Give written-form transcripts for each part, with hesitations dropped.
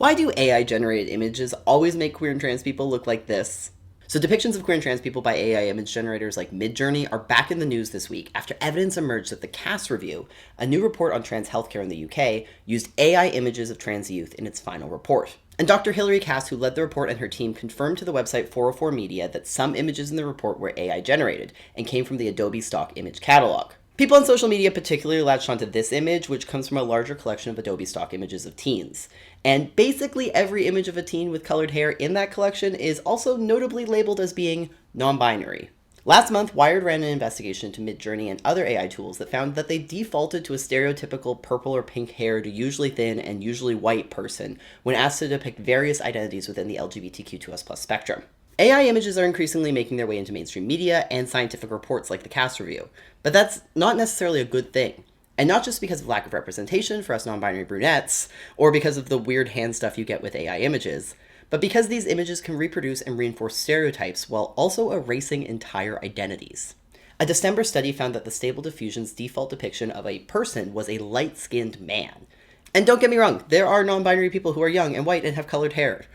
Why do AI-generated images always make queer and trans people look like this? So depictions of queer and trans people by AI image generators like Midjourney are back in the news this week after evidence emerged that the CAS review, a new report on trans healthcare in the UK, used AI images of trans youth in its final report. And Dr. Hilary Cass, who led the report, and her team confirmed to the website 404 Media that some images in the report were AI generated and came from the Adobe stock image catalog. People on social media particularly latched onto this image, which comes from a larger collection of Adobe stock images of teens. And basically every image of a teen with colored hair in that collection is also notably labeled as being non-binary. Last month, Wired ran an investigation into Midjourney and other AI tools that found that they defaulted to a stereotypical purple or pink-haired, usually thin and usually white person when asked to depict various identities within the LGBTQ2S+ spectrum. AI images are increasingly making their way into mainstream media and scientific reports like the CAS review, but that's not necessarily a good thing. And not just because of lack of representation for us non-binary brunettes, or because of the weird hand stuff you get with AI images, but because these images can reproduce and reinforce stereotypes while also erasing entire identities. A December study found that the Stable Diffusion's default depiction of a person was a light-skinned man. And don't get me wrong, there are non-binary people who are young and white and have colored hair.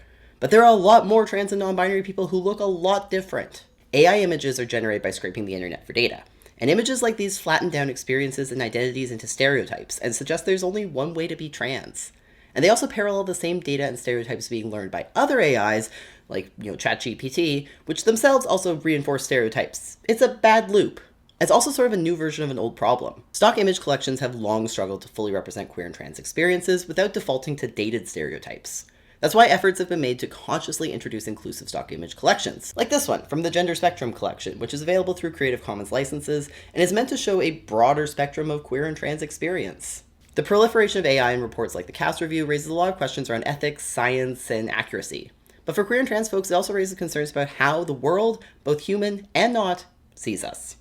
But there are a lot more trans and non-binary people who look a lot different. AI images are generated by scraping the internet for data. And images like these flatten down experiences and identities into stereotypes and suggest there's only one way to be trans. And they also parallel the same data and stereotypes being learned by other AIs, like ChatGPT, which themselves also reinforce stereotypes. It's a bad loop. It's also sort of a new version of an old problem. Stock image collections have long struggled to fully represent queer and trans experiences without defaulting to dated stereotypes. That's why efforts have been made to consciously introduce inclusive stock image collections, like this one from the Gender Spectrum collection, which is available through Creative Commons licenses and is meant to show a broader spectrum of queer and trans experience. The proliferation of AI in reports like the CAS review raises a lot of questions around ethics, science, and accuracy. But for queer and trans folks, it also raises concerns about how the world, both human and not, sees us.